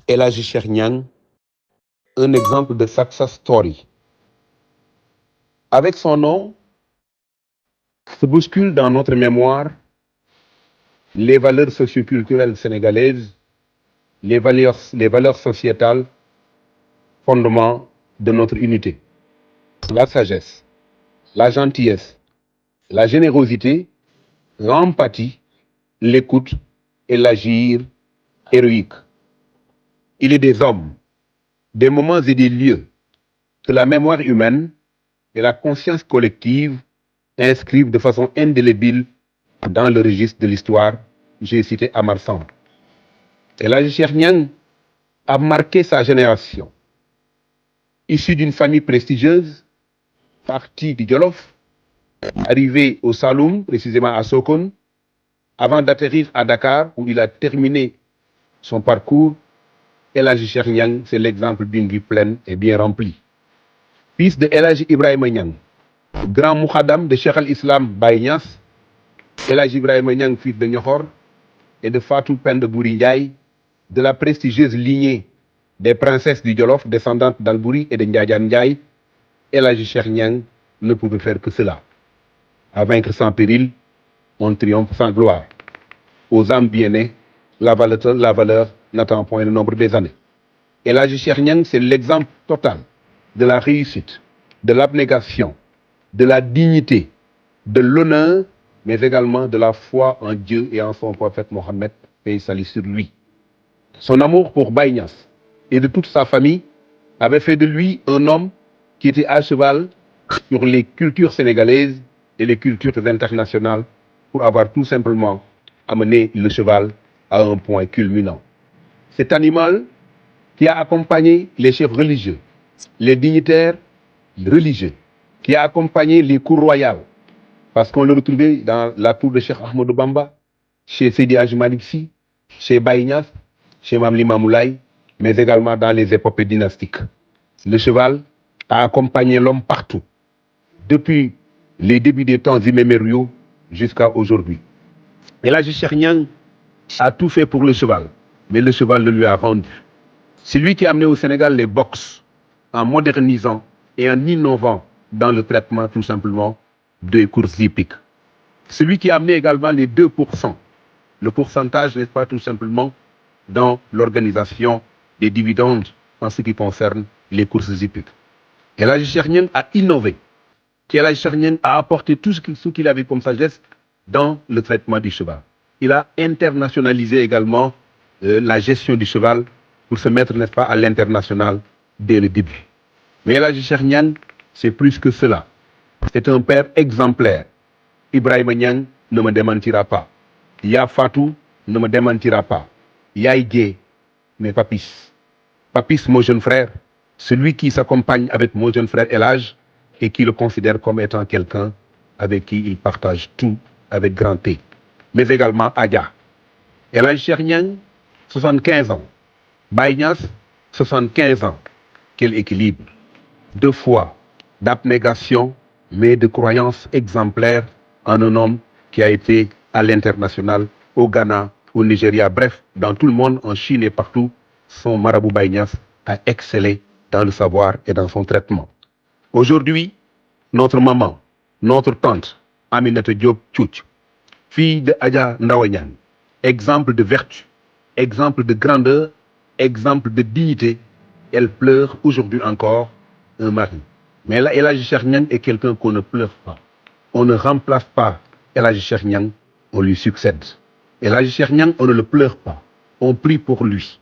El Hadji Cheikh Niang, un exemple de success story. Avec son nom, se bousculent dans notre mémoire les valeurs socioculturelles sénégalaises, les valeurs sociétales, fondement de notre unité. La sagesse, la gentillesse, la générosité, l'empathie, l'écoute et l'agir héroïque. Il est des hommes, des moments et des lieux que la mémoire humaine et la conscience collective inscrivent de façon indélébile dans le registre de l'histoire. J'ai cité Amar Samb. El Hadji Cheikh Niang a marqué sa génération. Issu d'une famille prestigieuse, parti du Jolof, arrivé au Saloum, précisément à Sokone, avant d'atterrir à Dakar, où il a terminé son parcours. El Hadji Cheikh Niang, c'est l'exemple d'une vie pleine et bien remplie. Fils de El Hadji Ibrahima Niang, grand moukhadam de Cheikh al-Islam Baye Niass, El Hadji Ibrahima Niang, fils de Niokor, et de Fatou Penda Bouri Ndiaye, de la prestigieuse lignée des princesses du Jolof, descendantes d'Albouri et de Ndiadiane Ndiaye, El Hadji Cheikh Niang ne pouvait faire que cela. À vaincre sans péril, on triomphe sans gloire. Aux âmes bien nées, la valeur n'attend point le nombre des années. El Hadji Cheikh Niang, c'est l'exemple total de la réussite, de l'abnégation, de la dignité, de l'honneur, mais également de la foi en Dieu et en son prophète Mohammed, paix et salut sur lui. Son amour pour Baye Niass et de toute sa famille avait fait de lui un homme qui était à cheval sur les cultures sénégalaises et les cultures internationales pour avoir tout simplement amené le cheval à un point culminant. Cet animal qui a accompagné les chefs religieux, les dignitaires religieux, qui a accompagné les cours royales, parce qu'on le retrouvait dans la cour de Cheikh Ahmadou Bamba, chez Seydi Hadji Malick Sy, chez Baye Niass, chez Mame Limamou Laye, mais également dans les épopées dynastiques. Le cheval a accompagné l'homme partout, depuis les débuts des temps immémoriaux jusqu'à aujourd'hui. Et là, Cheikh Niang a tout fait pour le cheval, mais le cheval le lui a rendu. C'est lui qui a amené au Sénégal les box en modernisant et en innovant dans le traitement tout simplement des courses hippiques. Celui qui a amené également les 2%, le pourcentage, n'est-ce pas, tout simplement dans l'organisation des dividendes en ce qui concerne les courses hippiques. El Hadji Cheikh Niang a innové. El Hadji Cheikh Niang a apporté tout ce qu'il avait comme sagesse dans le traitement du cheval. Il a internationalisé également la gestion du cheval pour se mettre, n'est-ce pas, à l'international dès le début. Mais El Hadji Cheikh Niang, c'est plus que cela. C'est un père exemplaire. Ibrahima Niang ne me démentira pas. Ya Fatou ne me démentira pas. Yaye Dié, mais Papis. Papis, mon jeune frère, celui qui s'accompagne avec mon jeune frère El Hadji et qui le considère comme étant quelqu'un avec qui il partage tout avec grand T. Mais également Adja. El Hadji Cheikh Niang, 75 ans. Baye Niass, 75 ans. Quel équilibre. 2 fois d'abnégation, mais de croyance exemplaire en un homme qui a été à l'international, au Ghana, au Nigeria, bref, dans tout le monde, en Chine et partout, son marabout Baye Niass a excellé dans le savoir et dans son traitement. Aujourd'hui, notre maman, notre tante, Aminata Diop Tchouch, fille de Adja Ndawa Niang, exemple de vertu, exemple de grandeur, exemple de dignité, elle pleure aujourd'hui encore un mari. Mais là, El Hadji Cheikh Niang est quelqu'un qu'on ne pleure pas. On ne remplace pas El Hadji Cheikh Niang, on lui succède. El Hadji Cheikh Niang, on ne le pleure pas. On prie pour lui.